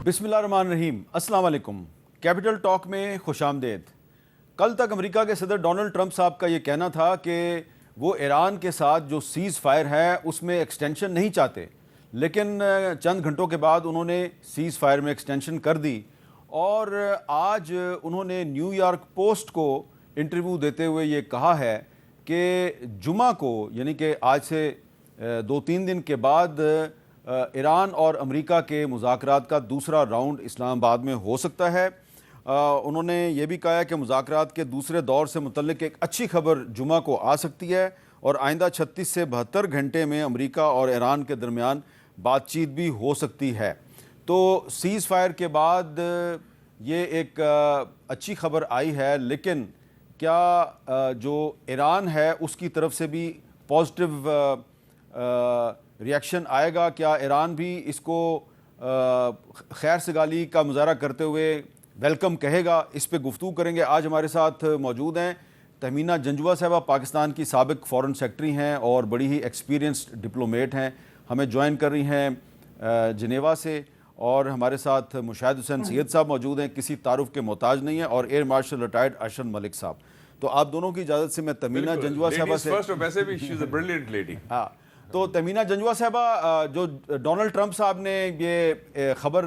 بسم اللہ الرحمن الرحیم، السلام علیکم۔ کیپٹل ٹاک میں خوش آمدید۔ کل تک امریکہ کے صدر ڈونلڈ ٹرمپ صاحب کا یہ کہنا تھا کہ وہ ایران کے ساتھ جو سیز فائر ہے اس میں ایکسٹینشن نہیں چاہتے، لیکن چند گھنٹوں کے بعد انہوں نے سیز فائر میں ایکسٹینشن کر دی، اور آج انہوں نے نیو یارک پوسٹ کو انٹرویو دیتے ہوئے یہ کہا ہے کہ جمعہ کو، یعنی کہ آج سے 2-3 دن کے بعد ایران اور امریکہ کے مذاکرات کا دوسرا راؤنڈ اسلام آباد میں ہو سکتا ہے۔ انہوں نے یہ بھی کہا ہے کہ مذاکرات کے دوسرے دور سے متعلق ایک اچھی خبر جمعہ کو آ سکتی ہے، اور آئندہ 36 سے 72 گھنٹے میں امریکہ اور ایران کے درمیان بات چیت بھی ہو سکتی ہے۔ تو سیز فائر کے بعد یہ ایک اچھی خبر آئی ہے، لیکن کیا جو ایران ہے اس کی طرف سے بھی پازیٹیو ریاکشن آئے گا؟ کیا ایران بھی اس کو خیر سگالی کا مظاہرہ کرتے ہوئے ویلکم کہے گا؟ اس پہ گفتگو کریں گے۔ آج ہمارے ساتھ موجود ہیں تہمینہ جنجوعہ صاحبہ، پاکستان کی سابق فارن سیکرٹری ہیں اور بڑی ہی ایکسپیرینسڈ ڈپلومیٹ ہیں، ہمیں جوائن کر رہی ہیں جنیوا سے، اور ہمارے ساتھ مشاہد حسین سید صاحب موجود ہیں، کسی تعارف کے محتاج نہیں ہیں، اور air marshal retired Arshad Malik صاحب۔ تو آپ دونوں کی اجازت سے میں تہمینہ جنجوعہ صاحبہ سے ہاں تو تہمینہ جنجوعہ صاحبہ، جو ڈونلڈ ٹرمپ صاحب نے یہ خبر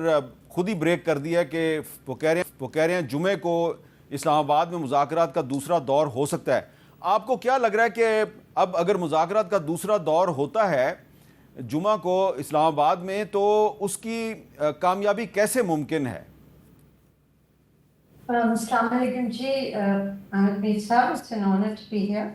خود ہی بریک کر دی ہے کہ وہ کہہ رہے ہیں جمعے کو اسلام آباد میں مذاکرات کا دوسرا دور ہو سکتا ہے، آپ کو کیا لگ رہا ہے کہ اب اگر مذاکرات کا دوسرا دور ہوتا ہے جمعہ کو اسلام آباد میں، تو اس کی کامیابی کیسے ممکن ہے؟ السلام علیکم جی، احمد میر صاحب، it's an honour to be here.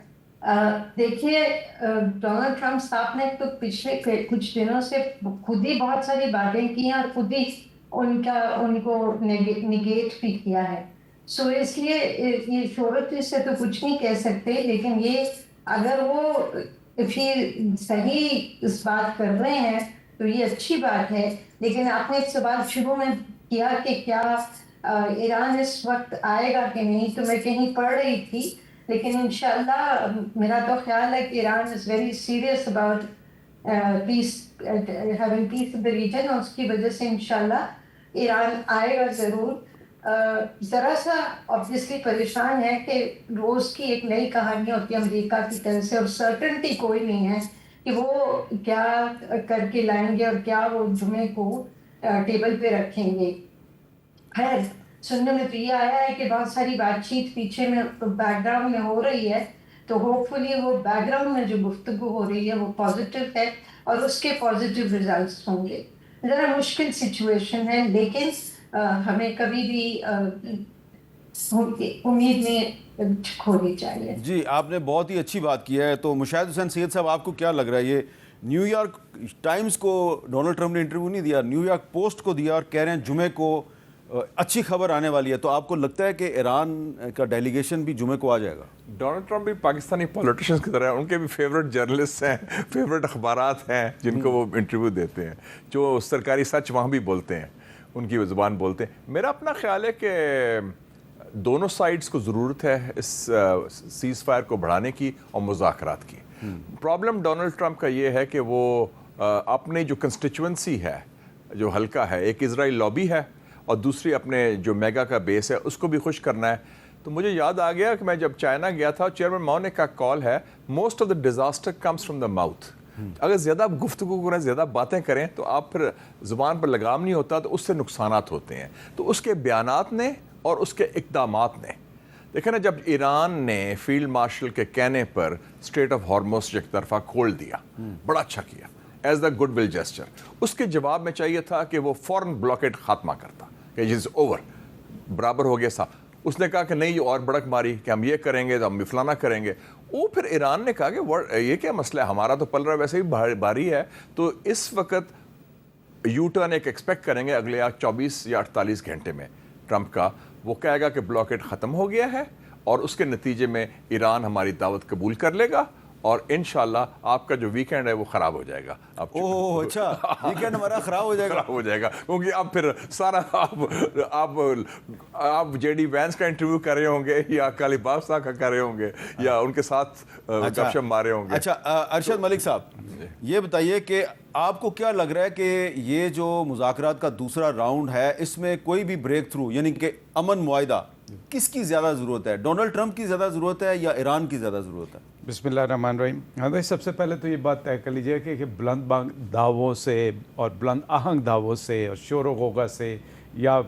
دیکھیے، ڈونلڈ ٹرمپ صاحب نے تو پچھلے کچھ دنوں سے خود ہی بہت ساری باتیں کی ہیں، اور خود ہی ان کو نگیٹ بھی کیا ہے۔ سو اس لیے یہ شہرت سے تو کچھ نہیں کہہ سکتے، لیکن یہ اگر وہ پھر صحیح اس بات کر رہے ہیں تو یہ اچھی بات ہے۔ لیکن آپ نے ایک سوال شروع میں کیا کہ کیا ایران اس وقت آئے گا کہ نہیں، تو میں کہیں پڑھ رہی تھی، لیکن انشاءاللہ میرا تو خیال ہے کہ Iran is very serious about peace, having peace in the region, اور اس کی وجہ سے انشاءاللہ ایران آئے گا ضرور۔ ذرا سا آبویسلی پریشان ہے کہ روز کی ایک نئی کہانی ہوتی ہے امریکہ کی طرف سے، اور سرٹنٹی کوئی نہیں ہے کہ وہ کیا کر کے لائیں گے اور کیا وہ جمعے کو ٹیبل پہ رکھیں گے۔ خیر، سننے میں تو یہ آیا ہے کہ بہت ساری بات چیت پیچھے میں بیک گراؤنڈ میں ہو رہی ہے، تو ہوپ فلی وہ بیک گراؤنڈ میں جو گفتگو ہو رہی ہے وہ پازیٹیو ہے، اور اس کے پازیٹیو ریزلٹس ہوں گے۔ ذرا مشکل سچویشن ہے، لیکن ہمیں کبھی بھی امید نہیں کھوانی چاہیے۔ جی، آپ نے بہت ہی اچھی بات کی ہے۔ تو مشاہد حسین سید صاحب، آپ کو کیا لگ رہا ہے؟ یہ نیو یارک ٹائمز کو ڈونلڈ ٹرمپ نے انٹرویو نہیں دیا، نیو یارک پوسٹ کو دیا، اور کہہ رہے ہیں جمعے کو اچھی خبر آنے والی ہے، تو آپ کو لگتا ہے کہ ایران کا ڈیلیگیشن بھی جمعے کو آ جائے گا؟ ڈونلڈ ٹرمپ بھی پاکستانی پولیٹیشنز کی طرح، ان کے بھی فیوریٹ جرنلسٹ ہیں، فیوریٹ اخبارات ہیں جن کو وہ انٹرویو دیتے ہیں، جو سرکاری سچ وہاں بھی بولتے ہیں، ان کی زبان بولتے ہیں۔ میرا اپنا خیال ہے کہ دونوں سائڈز کو ضرورت ہے اس سیز فائر کو بڑھانے کی اور مذاکرات کی۔ پرابلم ڈونلڈ ٹرمپ کا یہ ہے کہ وہ اپنے جو کنسٹیچوئنسی ہے، جو حلقہ ہے، ایک اسرائیل لابی ہے اور دوسری اپنے جو میگا کا بیس ہے اس کو بھی خوش کرنا ہے۔ تو مجھے یاد آ گیا کہ میں جب چائنا گیا تھا، چیئرمین ماؤ نے کا کال ہے، most of the disaster comes from the mouth. اگر زیادہ گفتگو کریں، زیادہ باتیں کریں، تو آپ پھر زبان پر لگام نہیں ہوتا، تو اس سے نقصانات ہوتے ہیں۔ تو اس کے بیانات نے اور اس کے اقدامات نے، دیکھیں نا، جب ایران نے فیلڈ مارشل کے کہنے پر اسٹریٹ آف ہارموز ایک طرفہ کھول دیا، بڑا اچھا کیا as the good will gesture, اس کے جواب میں چاہیے تھا کہ وہ فوراً بلاکیڈ خاتمہ کرتا کہ از اوور، برابر ہو گیا صاحب۔ اس نے کہا کہ نہیں، اور بڑک ماری کہ ہم یہ کریں گے تو ہم فلانا کریں گے۔ وہ پھر ایران نے کہا کہ یہ کیا مسئلہ ہے، ہمارا تو پل رہا ہے، ویسے ہی بھاری ہے۔ تو اس وقت یو ٹرن ایک ایکسپیکٹ کریں گے اگلے 24 یا 48 گھنٹے میں ٹرمپ کا، وہ کہے گا کہ بلاکیڈ ختم ہو گیا ہے، اور اس کے نتیجے میں ایران ہماری دعوت قبول کر لے گا، اور انشاءاللہ آپ کا جو ویکینڈ ہے وہ خراب ہو جائے گا. اوہ اچھا, ویکینڈ ہمارا خراب ہو جائے گا. خراب ہو جائے گا کیونکہ اب پھر سارا آپ جے ڈی وینس کا انٹرویو کر رہے ہوں گے یا کالیباف صاحب کا کر رہے ہوں گے یا ان کے ساتھ گپ شپ مارے ہوں گے. اچھا ارشد ملک صاحب, یہ بتائیے کہ آپ کو کیا لگ رہا ہے کہ یہ جو مذاکرات کا دوسرا راؤنڈ ہے اس میں کوئی بھی بریک تھرو یعنی کہ امن معاہدہ کس کی زیادہ ضرورت ہے, ڈونلڈ ٹرمپ کی زیادہ ضرورت ہے یا ایران کی زیادہ ضرورت ہے؟ بسم اللہ الرحمن الرحیم. ہاں بھائی, سب سے پہلے تو یہ بات طے کر لیجیے کہ بلند بانگ دعووں سے اور بلند آہنگ دعووں سے اور شور و غوغا سے یا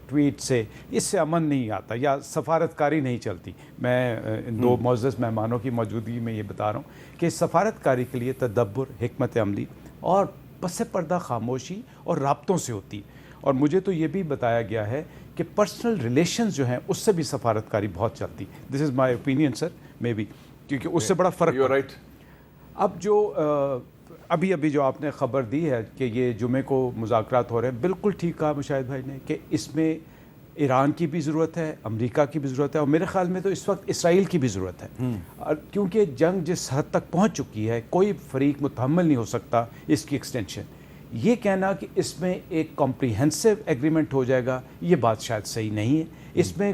ٹویٹ سے اس سے امن نہیں آتا یا سفارت کاری نہیں چلتی. میں ان دو معزز مہمانوں کی موجودگی میں یہ بتا رہا ہوں کہ سفارت کاری کے لیے تدبر, حکمت عملی اور پس پردہ خاموشی اور رابطوں سے ہوتی ہے. اور مجھے تو یہ بھی بتایا گیا ہے کہ پرسنل ریلیشنز جو ہیں اس سے بھی سفارت کاری بہت چلتی. دس از my opinion sir, may be, کیونکہ اس سے بڑا فرق You're right. اب جو ابھی جو آپ نے خبر دی ہے کہ یہ جمعے کو مذاکرات ہو رہے ہیں, بالکل ٹھیک کہا مشاہد بھائی نے کہ اس میں ایران کی بھی ضرورت ہے, امریکہ کی بھی ضرورت ہے, اور میرے خیال میں تو اس وقت اسرائیل کی بھی ضرورت ہے. کیونکہ جنگ جس حد تک پہنچ چکی ہے کوئی فریق متحمل نہیں ہو سکتا اس کی ایکسٹینشن. یہ کہنا کہ اس میں ایک کمپریہنسو ایگریمنٹ ہو جائے گا, یہ بات شاید صحیح نہیں ہے. اس میں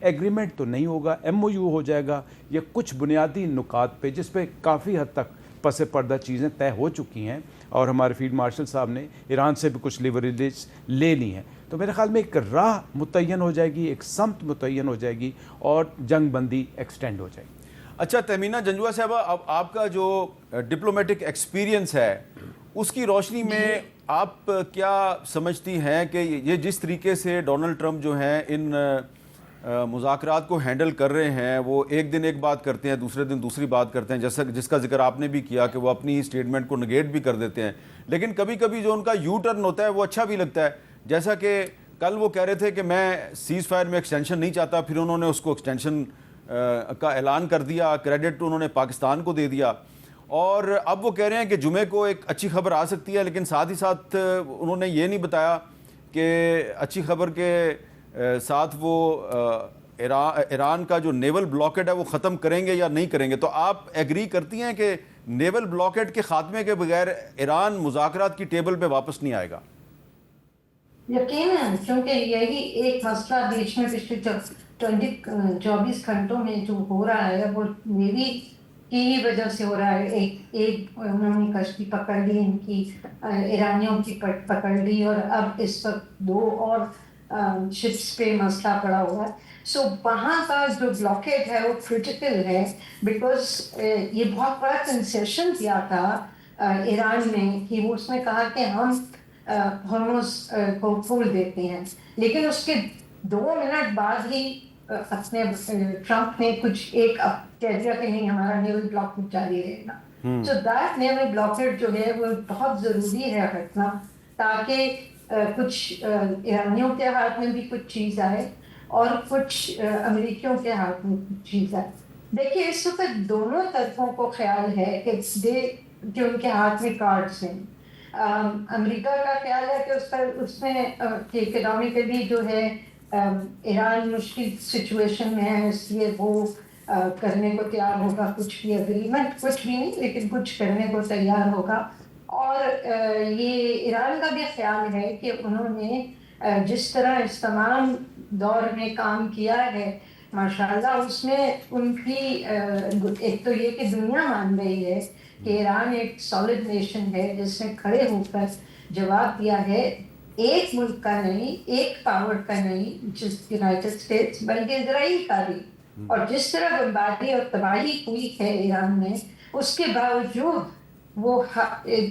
ایگریمنٹ تو نہیں ہوگا, ایم او یو ہو جائے گا یا کچھ بنیادی نکات پہ جس پہ کافی حد تک پس پردہ چیزیں طے ہو چکی ہیں, اور ہمارے فیلڈ مارشل صاحب نے ایران سے بھی کچھ لیوریجز لے لی ہیں. تو میرے خیال میں ایک راہ متعین ہو جائے گی, ایک سمت متعین ہو جائے گی اور جنگ بندی ایکسٹینڈ ہو جائے گی. اچھا تہمینہ جنجوعہ صاحبہ, اب آپ کا جو ڈپلومیٹک ایکسپیرینس ہے اس کی روشنی میں آپ کیا سمجھتی ہیں کہ یہ جس طریقے سے ڈونلڈ ٹرمپ جو ہیں ان مذاکرات کو ہینڈل کر رہے ہیں, وہ ایک دن ایک بات کرتے ہیں, دوسرے دن دوسری بات کرتے ہیں, جیسا جس کا ذکر آپ نے بھی کیا کہ وہ اپنی اسٹیٹمنٹ کو نگیٹ بھی کر دیتے ہیں, لیکن کبھی کبھی جو ان کا یو ٹرن ہوتا ہے وہ اچھا بھی لگتا ہے. جیسا کہ کل وہ کہہ رہے تھے کہ میں سیز فائر میں ایکسٹینشن نہیں چاہتا, پھر انہوں نے اس کو ایکسٹینشن کا اعلان کر دیا, کریڈٹ انہوں نے پاکستان کو دے دیا. اور اب وہ کہہ رہے ہیں کہ جمعے کو ایک اچھی خبر آ سکتی ہے, لیکن ساتھ ہی ساتھ انہوں نے یہ نہیں بتایا کہ اچھی خبر کے ساتھ وہ ایران کا جو نیول بلاکیڈ ہے وہ ختم کریں گے یا نہیں کریں گے. تو آپ ایگری کرتی ہیں کہ نیول بلاکیڈ کے خاتمے کے بغیر ایران مذاکرات کی ٹیبل پہ واپس نہیں آئے گا؟ یقیناً, کیونکہ یہی ایک مسئلہ بیچ میں پچھلے 24 گھنٹوں میں جو ہو رہا ہے وہ نیوی کی ہی وجہ سے ہو رہا ہے. ایک انہوں نے کشتی پکڑ لی, ان کی ایرانیوں کی پکڑ لی, اور اب اس وقت 2 اور شپس پہ مسئلہ پڑا ہوا ہے. سو وہاں کا جو بلاکیڈ ہے وہ کریٹیکل ہے, بیکاز یہ بہت بڑا کنسیشن دیا تھا ایران نے کہ وہ اس نے کہا کہ ہم ہرمز کو کھول دیتے ہیں, لیکن اس کے 2 منٹ بعد ہی اپنے ٹرمپ نے کچھ ایک کہہ دیا کہ نہیں ہمارا نیول بلاک جاری رہے گا. سو دیٹ نیول بلاکیڈ جو ہے وہ بہت ضروری ہے رکھنا, تاکہ کچھ ایرانیوں کے ہاتھ میں بھی کچھ چیز آئے اور کچھ امریکیوں کے ہاتھ میں کچھ چیز آئے. دیکھیے اس وقت دونوں طرفوں کو خیال ہے کہ ان کے ہاتھ میں کارڈز ہیں. امریکہ کا خیال ہے کہ اس میں اکنامکلی جو ہے ایران مشکل سچویشن میں ہے, اس لیے وہ کرنے کو تیار ہوگا, کچھ بھی اگریمنٹ, کچھ بھی نہیں لیکن کچھ کرنے کو تیار ہوگا. اور یہ ایران کا بھی خیال ہے کہ انہوں نے جس طرح اس تمام دور میں کام کیا ہے ماشاءاللہ, اس میں ان کی ایک تو یہ کہ دنیا مان رہی ہے کہ ایران ایک سالڈ نیشن ہے جس نے کھڑے ہو کر جواب دیا ہے, ایک ملک کا نہیں, ایک پاور کا نہیں, جس یونائٹڈ اسٹیٹس بلکہ اسرائیل کا بھی. اور جس طرح بمباری اور تباہی ہوئی ہے ایران میں, اس کے باوجود وہ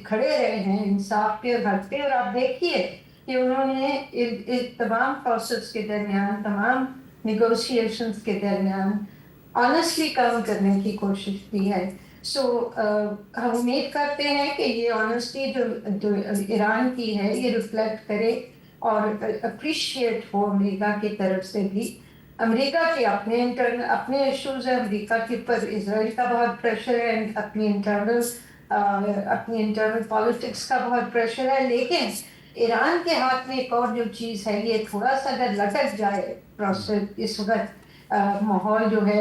کھڑے رہے ہیں انصاف کے حق پہ. اور آپ دیکھیے کہ انہوں نے اس تمام پروسیس کے درمیان, تمام نیگوشیشنز کے درمیان آنیسٹلی کام کرنے کی کوشش کی ہے. سو ہم امید کرتے ہیں کہ یہ آنیسٹی جو ایران کی ہے یہ ریفلیکٹ کرے اور اپریشیٹ ہو امریکہ کی طرف سے بھی. امریکہ کے اپنے ایشوز ہیں, امریکہ کے اوپر اسرائیل کا بہت پریشر ہے, اپنی انٹرنل پالیٹکس کا بہت پریشر ہے, لیکن ایران کے ہاتھ میں ایک اور جو چیز ہے, یہ تھوڑا سا اگر لٹک جائے پروسیس, اس وقت ماحول جو ہے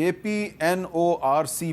APNORC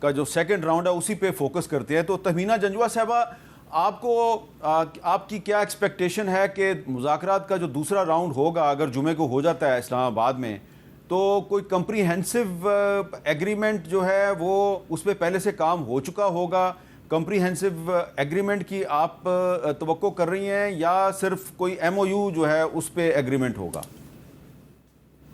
کا جو سیکنڈ راؤنڈ ہے اسی پہ فوکس کرتے ہیں. تو تہمینہ جنجوہ صاحبہ, آپ کو آپ کی کیا ایکسپیکٹیشن ہے کہ مذاکرات کا جو دوسرا راؤنڈ ہوگا, اگر جمعے کو ہو جاتا ہے اسلام آباد میں, تو کوئی کمپریہنسو ایگریمنٹ جو ہے وہ اس پہ پہلے سے کام ہو چکا ہوگا؟ کمپریہنسو ایگریمنٹ کی آپ توقع کر رہی ہیں یا صرف کوئی ایم او یو جو ہے اس پہ ایگریمنٹ ہوگا؟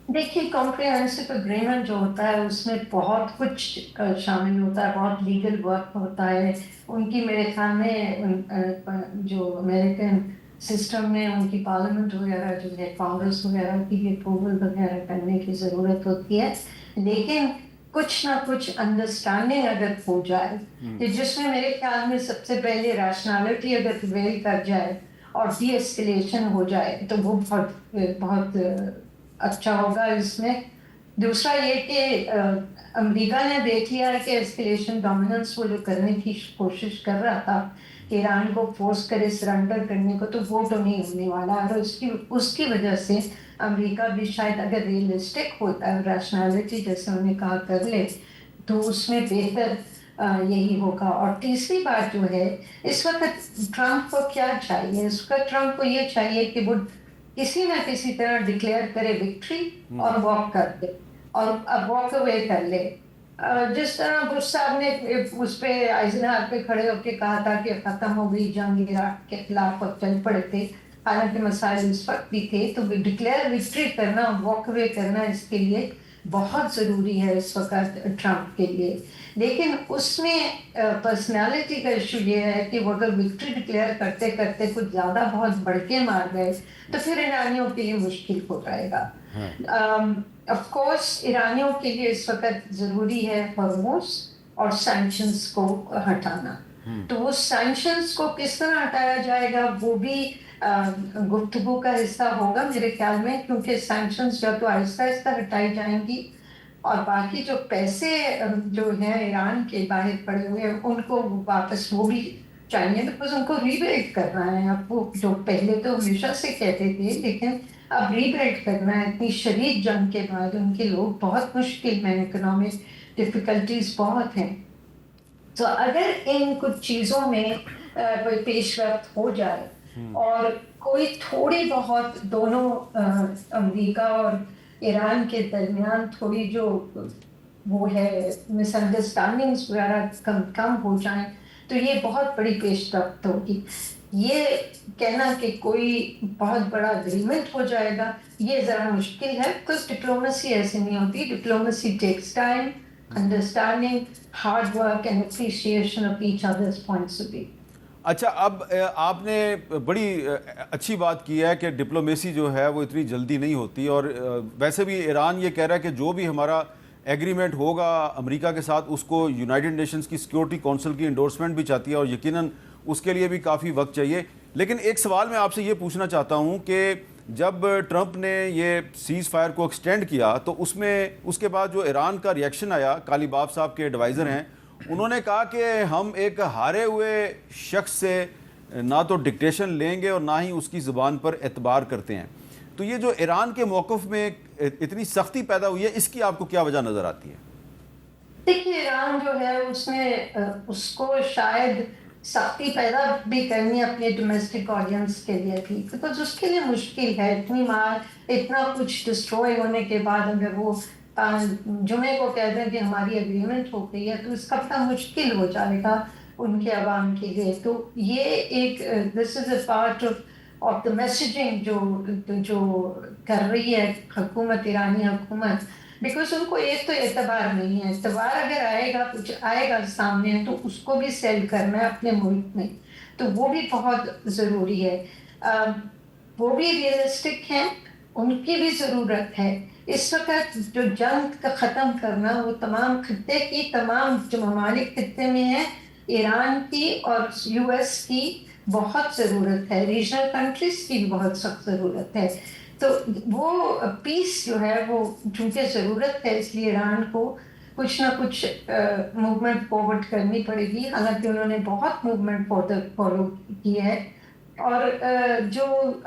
دیکھیے, کمپریہنسو اگریمنٹ جو ہوتا ہے اس میں بہت کچھ شامل ہوتا ہے, بہت لیگل ورک ہوتا ہے. ان کی میرے خیال میں جو امریکن سسٹم میں ان کی پارلیمنٹ وغیرہ جو ہے, کانگریس وغیرہ کی بھی اپروول وغیرہ کرنے کی ضرورت ہوتی ہے. لیکن کچھ نہ کچھ انڈرسٹینڈنگ اگر ہو جائے, کہ جس میں میرے خیال میں سب سے پہلے ریشنالٹی اگر پریویل کر جائے اور ڈی ایسکلیشن ہو جائے تو وہ بہت بہت اچھا ہوگا. اس میں دوسرا یہ کہ امریکہ نے دیکھ لیا ہے کہ ایسکلیشن ڈومیننس وہ جو کرنے کی کوشش کر رہا تھا کہ ایران کو فورس کرے سرنڈر کرنے کو, تو وہ تو نہیں ہونے والا. اور اس کی وجہ سے امریکہ بھی شاید اگر ریئلسٹک ہوتا ہے, ریشنالٹی جیسے انہوں نے کہا کر لے, تو اس میں بہتر یہی ہوگا. اور تیسری بات جو ہے, اس وقت ٹرمپ کو کیا چاہیے؟ اس وقت ٹرمپ کو یہ چاہیے کہ وہ کسی نہ کسی طرح ڈکلیئر کرے وکٹری اور واک کر دے اور اب واک اوے کر لے. جس طرح بش صاحب نے اس پہ آئزنہاور پہ کھڑے ہو کے کہا تھا کہ ختم ہو گئی جنگ عراق کے خلاف اور چل پڑے تھے, حالانکہ مسائل اس وقت بھی تھے. تو ڈکلیئر وکٹری کرنا, واک اوے کرنا اس کے لیے بہت ضروری ہے اس وقت ٹرمپ کے لیے. لیکن اس میں پرسنالٹی کا ایشو یہ ہے کہ وہ اگر وکٹری ڈکلیئر کرتے کرتے کچھ زیادہ بہت بڑھ کے مار گئے تو پھر ایرانیوں کے لیے مشکل ہو جائے گا. آف کورس ایرانیوں کے لیے اس وقت ضروری ہے ہرموز اور سینکشنز کو ہٹانا. تو وہ سینکشنز کو کس طرح ہٹایا جائے گا وہ بھی گفتگو کا حصہ ہوگا میرے خیال میں, کیونکہ سینکشنز جو تو آہستہ آہستہ ہٹائی جائیں گی, اور باقی جو پیسے جو ہیں ایران کے باہر پڑے ہوئے ہیں ان کو واپس وہ بھی چاہیے, بیکاز ان کو ری بلڈ کرنا ہے. اب وہ جو پہلے تو ہمیشہ سے کہتے تھے, لیکن اب ری بلڈ کرنا ہے. اتنی شدید جنگ کے بعد ان کے لوگ بہت مشکل میں, اکنامک ڈفیکلٹیز بہت ہیں. تو اگر ان کچھ چیزوں میں کوئی پیش رفت ہو جائے اور کوئی تھوڑی بہت دونوں امریکہ اور ایران کے درمیان تھوڑی جو وہ ہے مس انڈرسٹینڈنگس وغیرہ کم ہو جائیں, تو یہ بہت بڑی پیش رفت ہوگی. یہ کہنا کہ کوئی بہت بڑا اگریمنٹ ہو جائے گا یہ ذرا مشکل ہے, بکاز ڈپلومیسی ایسے نہیں ہوتی. Diplomacy takes time, understanding, hard work and appreciation of each others points of view. اچھا, اب آپ نے بڑی اچھی بات کی ہے کہ ڈپلومیسی جو ہے وہ اتنی جلدی نہیں ہوتی, اور ویسے بھی ایران یہ کہہ رہا ہے کہ جو بھی ہمارا ایگریمنٹ ہوگا امریکہ کے ساتھ اس کو یونائٹڈ نیشنز کی سیکیورٹی کونسل کی انڈورسمنٹ بھی چاہتی ہے, اور یقیناً اس کے لیے بھی کافی وقت چاہیے. لیکن ایک سوال میں آپ سے یہ پوچھنا چاہتا ہوں کہ جب ٹرمپ نے یہ سیز فائر کو ایکسٹینڈ کیا تو اس کے بعد جو ایران کا ریئیکشن آیا, قالیباف صاحب کے ایڈوائزر ہیں, انہوں نے کہا کہ ہم ایک ہارے ہوئے شخص سے نہ تو ڈکٹیشن لیں گے اور نہ ہی اس کی زبان پر اعتبار کرتے ہیں. تو یہ جو ایران کے موقف میں اتنی سختی پیدا ہوئی ہے, اس کی آپ کو کیا وجہ نظر آتی ہے؟ دیکھیے, ایران جو ہے اس نے اس کو شاید سختی پیدا بھی کرنی اپنے ڈومیسٹک آڈینس کے لیے تھی, بیکاز اس کے لیے مشکل ہے. اتنا کچھ ڈسٹروائے ہونے کے بعد اگر وہ جمعے کو کہہ دیں کہ ہماری اگریمنٹ ہو گئی ہے, تو اس کا بڑا مشکل ہو جائے گا ان کے عوام کے لیے. تو یہ ایک this is a part of the messaging جو کر رہی ہے حکومت, ایرانی حکومت, بیکاز ان کو ایک تو اعتبار نہیں ہے. اعتبار اگر آئے گا, کچھ آئے گا سامنے, تو اس کو بھی سیل کرنا ہے اپنے ملک میں, تو وہ بھی بہت ضروری ہے. وہ بھی ریئلسٹک ہیں, ان کی بھی ضرورت ہے. اس وقت جو جنگ کا ختم کرنا وہ تمام خطے کی, تمام جو ممالک خطے میں ہیں, ایران کی اور یو ایس کی بہت ضرورت ہے, ریجنل کنٹریز کی بھی بہت سخت ضرورت ہے. تو وہ پیس جو ہے وہ چونکہ ضرورت ہے, اس لیے ایران کو کچھ نہ کچھ موومنٹ فارورڈ کرنی پڑے گی. حالانکہ انہوں نے بہت موومنٹ فالو کی ہے. اور جو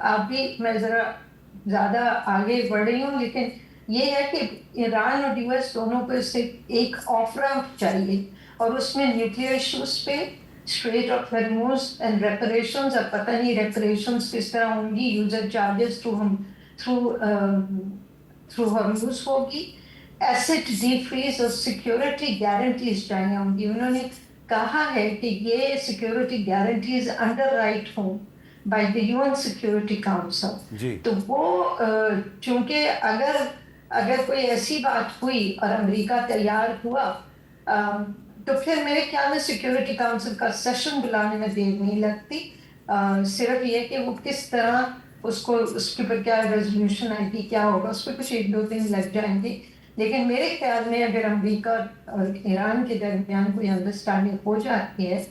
آپ بھی, میں ذرا زیادہ آگے بڑھ رہی ہوں, لیکن یہ ہے کہ ایران اور یو ایس دونوں کو اس سے ایک آف رامپ چاہیے, اور اس میں نیوکلیئر ایشوز پہ اسٹریٹ آف ہرموز اینڈ ریپریشنز، اب پتہ نہیں ریپریشنز کس طرح ہوں گی، یوزر چارجز تھرو ہرموز ہوگی، ایسٹ ڈی فریز اور سیکیورٹی گارنٹیز چاہیے ہوں گی. انہوں نے کہا ہے کہ یہ سیکیورٹی گارنٹیز انڈر رائٹ ہوں by the UN security council. جی تو وہ چونکہ اگر کوئی ایسی بات ہوئی اور امریکہ تیار ہوا تو پھر میرے خیال میں سیکیورٹی کاؤنسل کا سیشن بلانے میں دیر نہیں لگتی. صرف یہ کہ وہ کس طرح اس کے اوپر کیا ریزولوشن آئے گی، کیا ہوگا، اس پہ کچھ 1-2 دن لگ جائیں گے. لیکن میرے خیال میں اگر امریکہ اور ایران کے درمیان کوئی انڈرسٹینڈنگ ہو جاتی ہے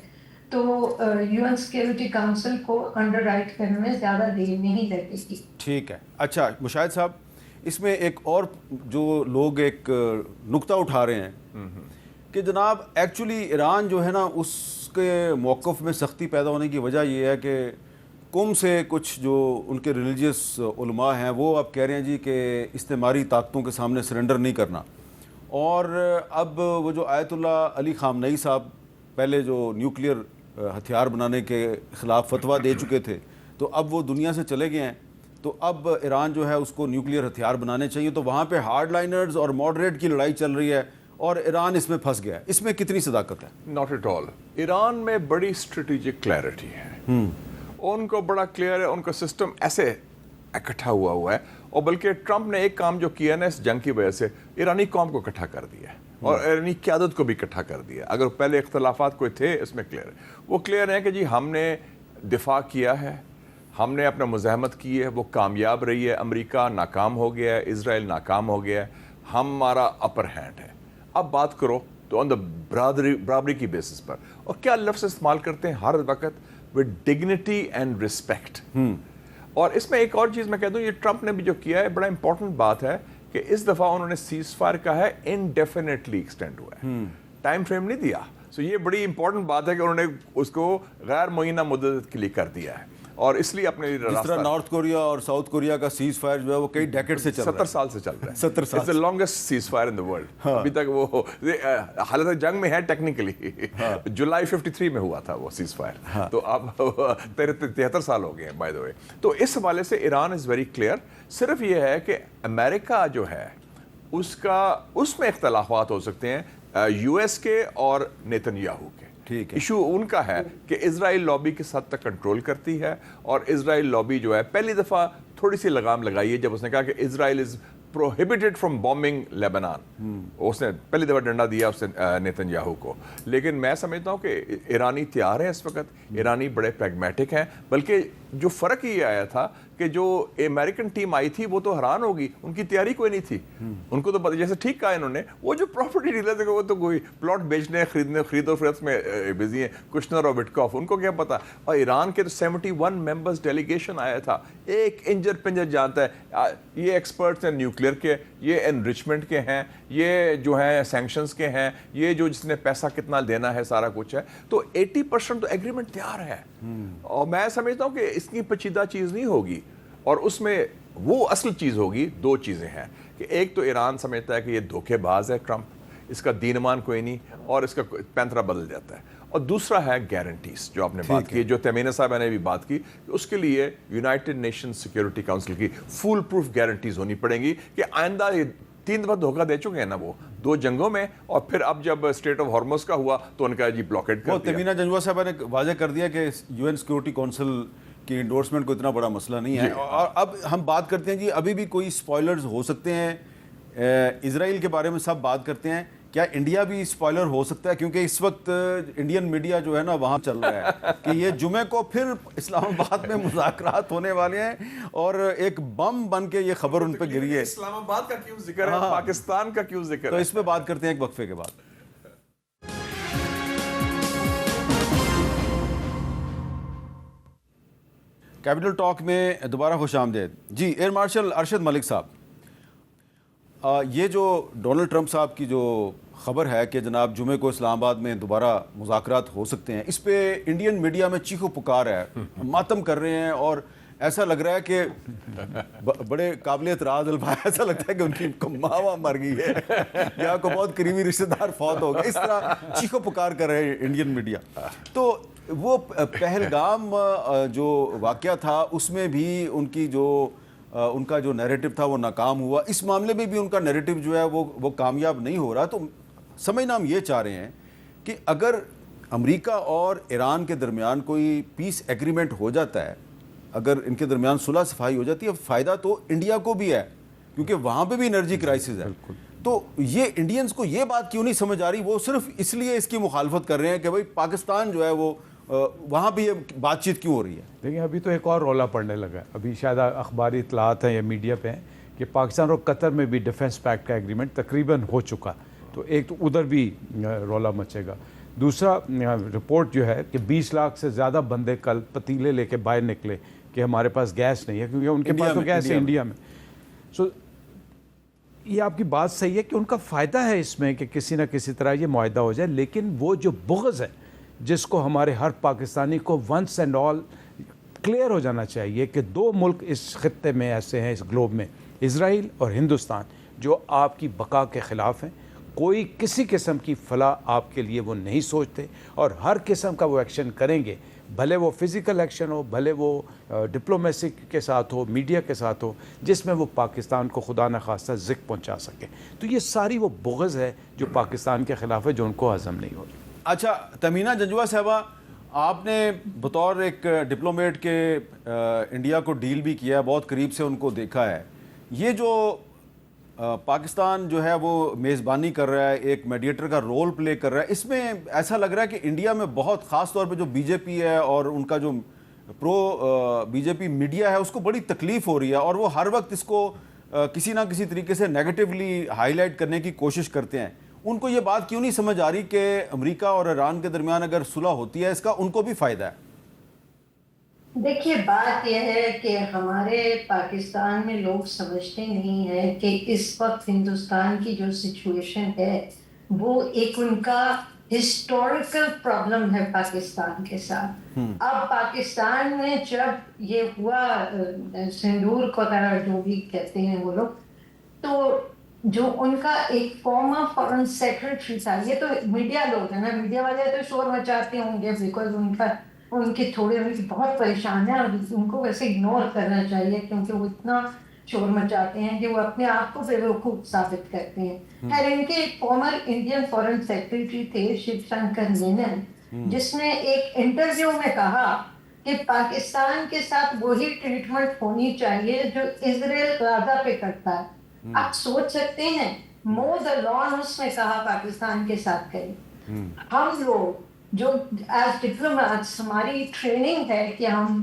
تو UN سیکیورٹی کاؤنسل کو انڈر رائٹ کرنے میں زیادہ دیر نہیں لگے گی. ٹھیک ہے. اچھا مشاہد صاحب، اس میں ایک اور جو لوگ ایک نقطہ اٹھا رہے ہیں کہ جناب ایکچولی ایران جو ہے نا، اس کے موقف میں سختی پیدا ہونے کی وجہ یہ ہے کہ قم سے کچھ جو ان کے ریلیجیس علماء ہیں وہ اب کہہ رہے ہیں جی کہ استعماری طاقتوں کے سامنے سرنڈر نہیں کرنا. اور اب وہ جو آیت اللہ علی خامنئی صاحب پہلے جو نیوکلیئر ہتھیار بنانے کے خلاف فتویٰ دے چکے تھے، تو اب وہ دنیا سے چلے گئے ہیں، تو اب ایران جو ہے اس کو نیوکلیئر ہتھیار بنانے چاہیے. تو وہاں پہ ہارڈ لائنرز اور ماڈریٹ کی لڑائی چل رہی ہے اور ایران اس میں پھنس گیا ہے. اس میں کتنی صداقت ہے؟ Not at all. ایران میں بڑی اسٹریٹجک کلیئرٹی ہے، ان کو بڑا کلیئر ہے، ان کا سسٹم ایسے اکٹھا ہوا ہے. اور بلکہ ٹرمپ نے ایک کام جو کیا نا اس جنگ کی وجہ سے، ایرانی قوم کو اکٹھا کر دیا ہے اور ایرانی قیادت کو بھی اکٹھا کر دیا. اگر پہلے اختلافات کوئی تھے، اس میں کلیئر ہے. وہ کلیئر ہے کہ جی ہم نے دفاع کیا ہے، ہم نے اپنا مزاحمت کی ہے، وہ کامیاب رہی ہے. امریکہ ناکام ہو گیا ہے، اسرائیل ناکام ہو گیا ہے، ہمارا اپر ہینڈ ہے. اب بات کرو تو آن دا برابری کی بیسس پر. اور کیا لفظ استعمال کرتے ہیں ہر وقت؟ With dignity and respect. اور اس میں ایک اور چیز میں کہہ دوں، یہ ٹرمپ نے بھی جو کیا ہے بڑا امپورٹنٹ بات ہے کہ اس دفعہ انہوں نے سیز فائر کا ہے انڈیفینیٹلی ایکسٹینڈ ہوا ہے، ٹائم فریم نہیں دیا. سو یہ بڑی امپورٹنٹ بات ہے کہ انہوں نے اس کو غیر معینہ مدت کے لیے کر دیا ہے. اور اس لیے اپنے جس طرح نارتھ کوریا اور ساؤتھ کوریا کا سیز فائر جو ہے وہ کئی ڈیکیڈ سے چل رہا ہے، 70 سال سے چل رہا ہے. 70 سال. It's the longest ceasefire in the world. ابھی تک وہ حالت جنگ میں ہے ٹیکنیکلی. جولائی 53 میں ہوا تھا وہ سیز فائر. تو اب 73 سال ہو گئے ہیں بائی دی وے. تو اس حوالے سے ایران از ویری کلیئر. صرف یہ ہے کہ امریکہ جو ہے اس میں اختلافات ہو سکتے ہیں US کے اور نیتن یاہو کے. ایشو ان کا ہے کہ اسرائیل لابی کس حد تک کنٹرول کرتی ہے. اور اسرائیل لابی جو ہے پہلی دفعہ تھوڑی سی لگام لگائی ہے جب اس نے کہا کہ اسرائیل از prohibited from bombing Lebanon. اس نے پہلی دفعہ ڈنڈا دیا اس نے نیتن یاہو کو. لیکن میں سمجھتا ہوں کہ ایرانی تیار ہیں اس وقت، ایرانی بڑے پریگمیٹک ہیں. بلکہ جو فرق یہ آیا تھا کہ جو امریکن ٹیم آئی تھی وہ تو حیران ہوگی، ان کی تیاری کوئی نہیں تھی. ان کو تو جیسے ٹھیک کہا انہوں نے، وہ جو پراپرٹی ڈیلر تھے وہ تو کوئی پلاٹ بیچنے خرید و فروخت میں بزی ہیں، کشنر اور وٹکاف، ان کو کیا پتا. اور ایران کے 71 ممبرز ڈیلیگیشن آیا تھا. ایک انجر پنجر جانتا ہے، یہ ایکسپرٹس ہیں نیوکلیئر کے، یہ انریچمنٹ کے ہیں، یہ جو ہیں سینکشنز کے ہیں، یہ جو جس نے پیسہ کتنا دینا ہے سارا کچھ ہے. تو 80% تو ایگریمنٹ تیار ہے. اور میں سمجھتا ہوں کہ اس کی پیچیدہ چیز نہیں ہوگی. اور اس میں وہ اصل چیز ہوگی. 2 چیزیں ہیں کہ ایک تو ایران سمجھتا ہے کہ یہ دھوکے باز ہے ٹرمپ، اس کا دین ایمان کوئی نہیں اور اس کا پینترا بدل جاتا ہے. اور دوسرا ہے گارنٹیز جو آپ نے بات کی، جو تیمینہ صاحب نے بھی بات کی، اس کے لیے یونائٹڈ نیشن سیکیورٹی کاؤنسل کی فول پروف گارنٹیز ہونی پڑیں گی کہ آئندہ 3 دفعہ دھوکہ دے چکے ہیں نا وہ 2 جنگوں میں. اور پھر اب جب اسٹریٹ آف ہارموز کا ہوا تو ان کا جی بلاکیڈ کر دیا. تیمینہ جنجوا صاحب نے واضح کر دیا کہ UN سیکیورٹی کونسل کی انڈورسمنٹ کو اتنا بڑا مسئلہ نہیں ہے. اور اب ہم بات کرتے ہیں جی ابھی بھی کوئی اسپوائلرز ہو سکتے ہیں. اسرائیل کے بارے میں سب بات کرتے ہیں، کیا انڈیا بھی اسپوائلر ہو سکتا ہے؟ کیونکہ اس وقت انڈین میڈیا جو ہے نا وہاں چل رہا ہے کہ یہ جمعے کو پھر اسلام آباد میں مذاکرات ہونے والے ہیں اور ایک بم بن کے یہ خبر ان پہ گری ہے. اسلام آباد کا کیوں ذکر ہے، پاکستان کا کیوں ذکر ہے؟ تو اس پہ بات کرتے ہیں ایک وقفے کے بعد. کیپٹل ٹاک میں دوبارہ خوش آمدید. جی ایئر مارشل ارشد ملک صاحب، یہ جو ڈونلڈ ٹرمپ صاحب کی جو خبر ہے کہ جناب جمعے کو اسلام آباد میں دوبارہ مذاکرات ہو سکتے ہیں، اس پہ انڈین میڈیا میں چیخو پکار ہے، ماتم کر رہے ہیں اور ایسا لگ رہا ہے کہ بڑے قابل اعتراض الفاظ، ایسا لگتا ہے کہ ان کی ماں وہاں مر گئی ہے یا کوئی بہت قریبی رشتہ دار فوت ہو گیا، اس طرح چیخو پکار کر رہے ہیں انڈین میڈیا. تو وہ پہلگام جو واقعہ تھا اس میں بھی ان کا جو نیریٹو تھا وہ ناکام ہوا. اس معاملے میں بھی ان کا نیریٹو جو ہے وہ کامیاب نہیں ہو رہا. تو سمجھنا ہم یہ چاہ رہے ہیں کہ اگر امریکہ اور ایران کے درمیان کوئی پیس ایگریمنٹ ہو جاتا ہے، اگر ان کے درمیان صلح صفائی ہو جاتی ہے، فائدہ تو انڈیا کو بھی ہے کیونکہ وہاں پہ بھی انرجی کرائسس ہے. تو یہ انڈینز کو یہ بات کیوں نہیں سمجھ آ رہی؟ وہ صرف اس لیے اس کی مخالفت کر رہے ہیں کہ بھائی پاکستان جو ہے وہ وہاں بھی یہ بات چیت کیوں ہو رہی ہے؟ دیکھیں ابھی تو ایک اور رولا پڑنے لگا ہے، ابھی شاید اخباری اطلاعات ہیں یا میڈیا پہ ہیں کہ پاکستان اور قطر میں بھی ڈیفنس پیکٹ کا ایگریمنٹ تقریباً ہو چکا. تو ایک تو ادھر بھی رولا مچے گا. دوسرا رپورٹ جو ہے کہ 20 لاکھ سے زیادہ بندے کل پتیلے لے کے باہر نکلے کہ ہمارے پاس گیس نہیں ہے، کیونکہ ان کے پاس تو گیس ہے انڈیا میں. سو یہ آپ کی بات صحیح ہے کہ ان کا فائدہ ہے اس میں کہ کسی نہ کسی طرح یہ معاہدہ ہو جائے، لیکن وہ جو بغض ہے جس کو ہمارے ہر پاکستانی کو ونس اینڈ آل کلیئر ہو جانا چاہیے کہ دو ملک اس خطے میں ایسے ہیں، اس گلوب میں، اسرائیل اور ہندوستان، جو آپ کی بقا کے خلاف ہیں. کوئی کسی قسم کی فلاح آپ کے لیے وہ نہیں سوچتے اور ہر قسم کا وہ ایکشن کریں گے، بھلے وہ فزیکل ایکشن ہو، بھلے وہ ڈپلومیسی کے ساتھ ہو، میڈیا کے ساتھ ہو، جس میں وہ پاکستان کو خدا نخواستہ ذکر پہنچا سکے. تو یہ ساری وہ بغض ہے جو پاکستان کے خلاف ہے، جو ان کو ہضم نہیں ہو رہی. اچھا تمینہ جنجوہ صاحبہ، آپ نے بطور ایک ڈپلومیٹ کے انڈیا کو ڈیل بھی کیا ہے، بہت قریب سے ان کو دیکھا ہے. یہ جو پاکستان جو ہے وہ میزبانی کر رہا ہے، ایک میڈیٹر کا رول پلے کر رہا ہے، اس میں ایسا لگ رہا ہے کہ انڈیا میں بہت خاص طور پہ جو بی جے پی ہے اور ان کا جو پرو بی جے پی میڈیا ہے اس کو بڑی تکلیف ہو رہی ہے، اور وہ ہر وقت اس کو کسی نہ کسی طریقے سے نیگیٹیولی ہائی لائٹ کرنے کی کوشش کرتے ہیں. ان کو یہ بات کیوں نہیں سمجھ آ رہی کہ امریکہ اور ایران کے درمیان اگر صلح ہوتی ہے اس کا ان کو بھی فائدہ ہے؟ دیکھیے بات یہ ہے کہ ہمارے پاکستان میں لوگ سمجھتے نہیں ہیں کہ اس وقت ہندوستان کی جو سچویشن ہے وہ ایک ان کا ہسٹوریکل پرابلم ہے پاکستان کے ساتھ. اب پاکستان میں جب یہ ہوا سندور کو جو بھی کہتے ہیں وہ لوگ، تو جو ان کا ایک فارمر فارن سیکرٹری تھا، یہ تو میڈیا لوگ ہیں نا، میڈیا والے تو شور مچاتے ہوں گے بیکاز ان کے تھوڑے بہت پریشان ہیں اور ان کو ویسے اگنور کرنا چاہیے کیونکہ وہ اتنا شور مچاتے ہیں کہ وہ اپنے آپ کو بیوقوف ثابت کرتے ہیں. خیر ان کے ایک فارمر انڈین فارن سیکرٹری تھے شیو شنکر مینن، جس نے ایک انٹرویو میں کہا کہ پاکستان کے ساتھ وہی ٹریٹمنٹ ہونی چاہیے جو اسرائیل غزہ پہ کرتا ہے. آپ سوچ سکتے ہیں مو دا لان اس نے کہا پاکستان کے ساتھ کریں. ہم لوگ جو ایز ڈپلومیٹس ہماری ٹریننگ ہے کہ ہم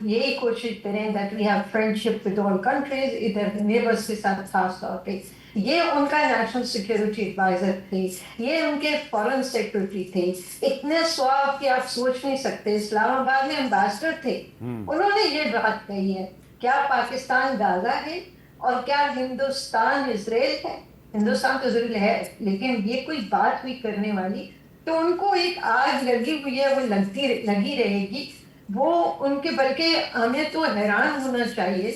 یہی کوشش کریں that we have friendship with all countries, ادھر نیبرس کے ساتھ خاص طور پہ. یہ ان کا نیشنل سیکورٹی ایڈوائزر تھے، یہ ان کے فارن سیکرٹری تھے، اتنے سواب کہ آپ سوچ نہیں سکتے. اسلام آباد میں امبیسڈر تھے، انہوں نے یہ بات کہی ہے کیا پاکستان غزہ ہے اور کیا ہندوستان اسرائیل ہے. ہندوستان تو اسرائیل ہے لیکن یہ کوئی بات بھی کرنے والی. تو ان کو ایک آگ لگی ہوئی ہے، وہ لگی رہے گی. وہ ان کے بلکہ ہمیں تو حیران ہونا چاہیے،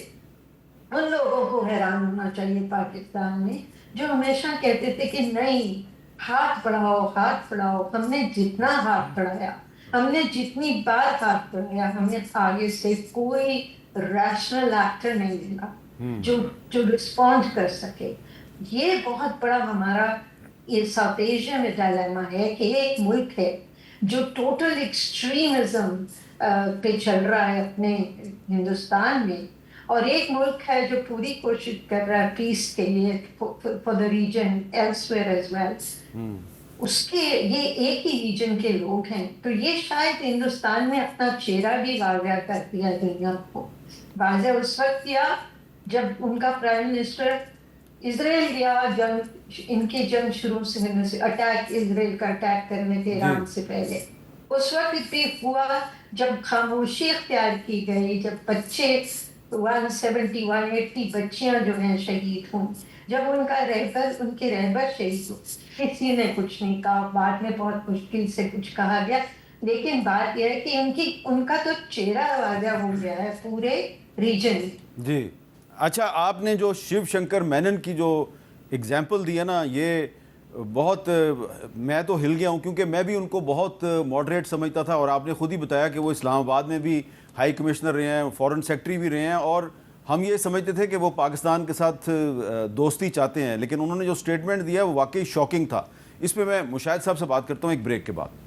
ان لوگوں کو حیران ہونا چاہیے پاکستان میں جو ہمیشہ کہتے تھے کہ نہیں ہاتھ بڑھاؤ ہاتھ بڑھاؤ. ہم نے جتنا ہاتھ بڑھایا، ہم نے جتنی بار ہاتھ بڑھایا، ہمیں آگے سے کوئی ریشنل ایکٹر نہیں ملا جو رسپونڈ کر سکے. یہ بہت بڑا ہمارا یہ ساؤتھ ایشیا میں ڈائلیما ہے کہ ایک ملک ہے جو ٹوٹل ایکسٹریمزم پہ چل رہا ہے اپنے ہندوستان میں، اور ایک ملک ہے جو پوری کوشش کر رہا ہے پیس کے لیے for the region elsewhere as well. اس کے یہ ایک ہی ریجن کے لوگ ہیں. تو یہ شاید ہندوستان میں اپنا چہرہ بھی واضح کر دیا دنیا کو. واضح اس وقت کیا جب ان کا پرائم منسٹر اسرائیل گیا، جنگ ان کی جنگ شروع سے اٹیک اسرائیل کا اٹیک کرنے کے ایران سے پہلے. اس وقت بھی ہوا جب خاموشی اختیار کی گئی، جب بچے 170-180 بچیاں جو ہیں شہید ہوں، جب ان کے رہبر شہید ہو، کسی نے کچھ نہیں کہا. بعد میں بہت مشکل سے کچھ کہا گیا لیکن بات یہ ہے کہ ان کا تو چہرہ واضح ہو گیا ہے پورے ریجن. جی اچھا، آپ نے جو شیو شنکر مینن کی جو اگزامپل دی ہے نا، یہ بہت، میں تو ہل گیا ہوں کیونکہ میں بھی ان کو بہت ماڈریٹ سمجھتا تھا، اور آپ نے خود ہی بتایا کہ وہ اسلام آباد میں بھی ہائی کمشنر رہے ہیں، فورن سیکٹری بھی رہے ہیں، اور ہم یہ سمجھتے تھے کہ وہ پاکستان کے ساتھ دوستی چاہتے ہیں، لیکن انہوں نے جو سٹیٹمنٹ دیا ہے وہ واقعی شاکنگ تھا. اس پہ میں مشاہد صاحب سے بات کرتا ہوں ایک بریک کے بعد.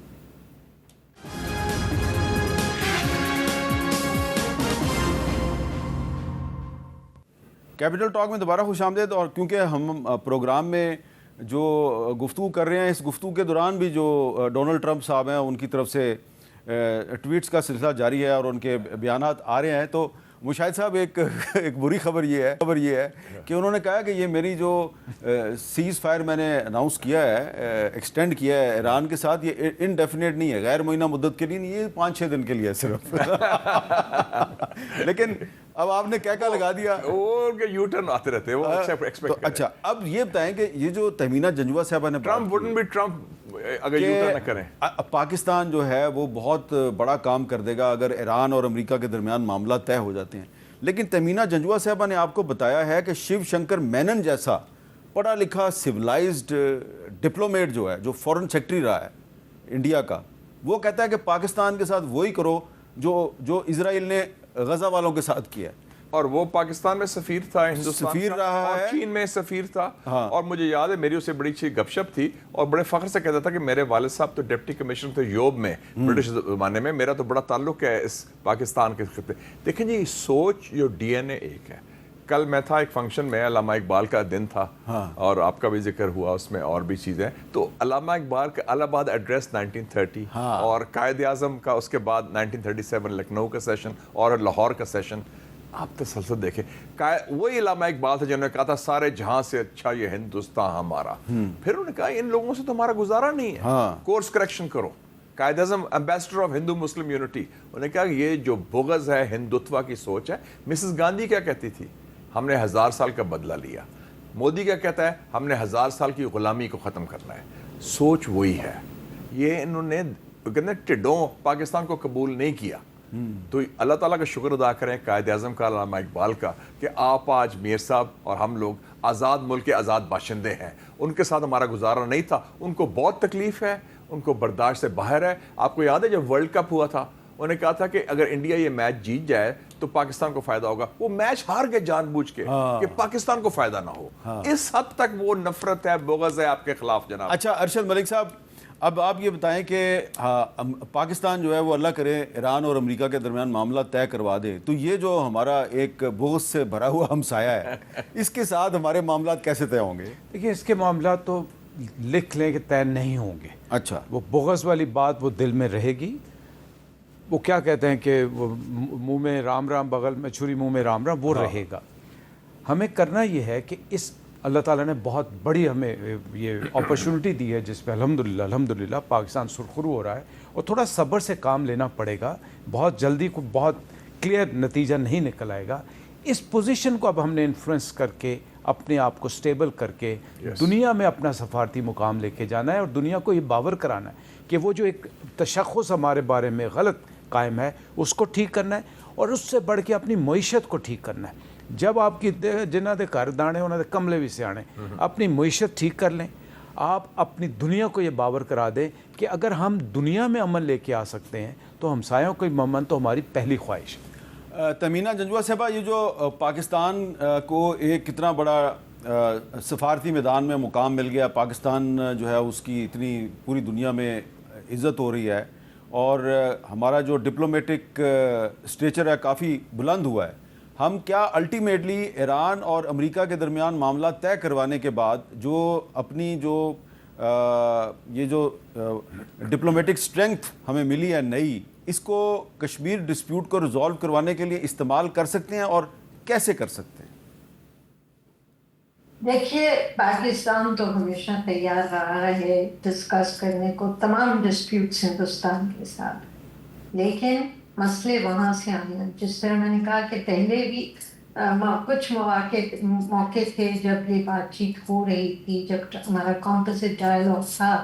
کیپٹل ٹاک میں دوبارہ خوش آمدید. اور کیونکہ ہم پروگرام میں جو گفتگو کر رہے ہیں، اس گفتگو کے دوران بھی جو ڈونلڈ ٹرمپ صاحب ہیں ان کی طرف سے ٹویٹس کا سلسلہ جاری ہے اور ان کے بیانات آ رہے ہیں، تو مشاہد صاحب ایک بری خبر یہ ہے کہ انہوں نے کہا کہ یہ میری جو سیز فائر میں نے اناؤنس کیا ہے، ایکسٹینڈ کیا ہے ایران کے ساتھ، یہ انڈیفینیٹ نہیں ہے، غیر معینہ مدت کے لیے نہیں، یہ 5-6 دن کے لیے صرف. لیکن اب آپ نے کیا لگا دیا، وہ یو ٹرن آتے رہتے ہیں وہ. اچھا اب یہ بتائیں کہ یہ جو تہمینہ جنجوہ صاحبہ نے ٹرمپ وڈنٹ بی ٹرمپ اگر یو ٹرن نہ کریں. پاکستان جو ہے وہ بہت بڑا کام کر دے گا اگر ایران اور امریکہ کے درمیان معاملہ طے ہو جاتے ہیں، لیکن تہمینہ جنجوہ صاحبہ نے آپ کو بتایا ہے کہ شیو شنکر مینن جیسا پڑھا لکھا سیولائزڈ ڈپلومیٹ جو ہے، جو فورن سیکٹری رہا ہے انڈیا کا، وہ کہتا ہے کہ پاکستان کے ساتھ وہی کرو جو اسرائیل نے غزہ والوں کے ساتھ کیا ہے. اور وہ پاکستان میں سفیر تھا، ہندوستان سفیر رہا اور ہے، چین میں سفیر تھا. ہاں. اور مجھے یاد ہے میری اسے بڑی اچھی گپ شپ تھی اور بڑے فخر سے کہتا تھا کہ میرے والد صاحب تو ڈپٹی کمشنر تھے یوب میں برٹش زمانے میں، میرا تو بڑا تعلق ہے اس پاکستان کے خطے. دیکھیں جی سوچ جو ڈی این اے ایک ہے. کل میں تھا ایک فنکشن میں، علامہ اقبال کا دن تھا اور آپ کا بھی ذکر ہوا اس میں اور بھی چیزیں. تو علامہ اقبال کا الہ آباد ایڈریس 1930 اور قائد اعظم کا اس کے بعد 1937 لکھنؤ کا سیشن اور لاہور کا سیشن. آپ تسلسل دیکھیں، وہی علامہ اقبال تھا جنہوں نے کہا تھا سارے جہاں سے اچھا یہ ہندوستان ہمارا. پھر انہوں نے کہا ان لوگوں سے تو ہمارا گزارا نہیں ہے، کورس کریکشن کرو. Quaid Azam ambassador of Hindu Muslim unity, انہوں نے کہا یہ جو بغض ہے ہندوتوا کی سوچ ہے. مسز گاندھی کیا کہتی تھی؟ ہم نے 1000 سال کا بدلہ لیا. مودی کیا کہتا ہے؟ ہم نے 1000 سال کی غلامی کو ختم کرنا ہے. سوچ وہی ہے. یہ انہوں نے کہتے ٹڈوں پاکستان کو قبول نہیں کیا. تو اللہ تعالیٰ کا شکر ادا کریں قائد اعظم کا، علامہ اقبال کا، کہ آپ آج میر صاحب اور ہم لوگ آزاد ملک کے آزاد باشندے ہیں. ان کے ساتھ ہمارا گزارا نہیں تھا. ان کو بہت تکلیف ہے، ان کو برداشت سے باہر ہے. آپ کو یاد ہے جب ورلڈ کپ ہوا تھا انہوں نے کہا تھا کہ اگر انڈیا یہ میچ جیت جائے تو پاکستان کو فائدہ ہوگا. وہ میچ ہار گئے جان بوجھ کے کہ پاکستان کو فائدہ نہ ہو. اس حد تک وہ نفرت ہے، بغض ہے آپ کے خلاف جناب. اچھا ارشد ملک صاحب، اب آپ یہ بتائیں کہ پاکستان جو ہے وہ اللہ کرے ایران اور امریکہ کے درمیان معاملہ طے کروا دے، تو یہ جو ہمارا ایک بغض سے بھرا ہوا ہمسایہ ہے، اس کے ساتھ ہمارے معاملات کیسے طے ہوں گے؟ دیکھیں اس کے معاملات تو لکھ لیں کہ طے نہیں ہوں گے. اچھا، وہ بغض والی بات وہ دل میں رہے گی. وہ کیا کہتے ہیں کہ وہ منہ میں رام رام بغل میں چھری، منہ میں رام رام، وہ رہے گا. ہمیں کرنا یہ ہے کہ اس اللہ تعالیٰ نے بہت بڑی ہمیں یہ اپرچونٹی دی ہے جس پہ الحمدللہ پاکستان سرخرو ہو رہا ہے، اور تھوڑا صبر سے کام لینا پڑے گا. بہت جلدی کو بہت کلیئر نتیجہ نہیں نکل آئے گا. اس پوزیشن کو اب ہم نے انفلوئنس کر کے اپنے آپ کو سٹیبل کر کے دنیا میں اپنا سفارتی مقام لے کے جانا ہے، اور دنیا کو یہ باور کرانا ہے کہ وہ جو ایک تشخص ہمارے بارے میں غلط قائم ہے اس کو ٹھیک کرنا ہے، اور اس سے بڑھ کے اپنی معیشت کو ٹھیک کرنا ہے. جب آپ کی جنہ دے گھر دانے انہوں دے کملے بھی سیانے، اپنی معیشت ٹھیک کر لیں. آپ اپنی دنیا کو یہ باور کرا دیں کہ اگر ہم دنیا میں امن لے کے آ سکتے ہیں تو ہمسایوں کو امن تو ہماری پہلی خواہش ہے. تہمینہ جنجوہ صاحبہ، یہ جو پاکستان کو ایک کتنا بڑا سفارتی میدان میں مقام مل گیا، پاکستان جو ہے اس کی اتنی پوری دنیا میں عزت ہو رہی ہے، اور ہمارا جو ڈپلومیٹک اسٹیچر ہے کافی بلند ہوا ہے. ہم کیا الٹیمیٹلی ایران اور امریکہ کے درمیان معاملہ طے کروانے کے بعد جو اپنی یہ جو ڈپلومیٹک سٹرینگتھ ہمیں ملی ہے نئی، اس کو کشمیر ڈسپیوٹ کو ریزالو کروانے کے لیے استعمال کر سکتے ہیں، اور کیسے کر سکتے ہیں؟ دیکھیے پاکستان تو ہمیشہ تیار رہا ہے ڈسکس کرنے کو تمام ڈسپیوٹس ہندوستان کے ساتھ، لیکن مسئلے وہاں سے آئے ہیں. جس طرح میں نے کہا کہ پہلے بھی کچھ موقع تھے جب یہ بات چیت ہو رہی تھی، جب ہمارا کمپوزٹ ڈائلاگ تھا،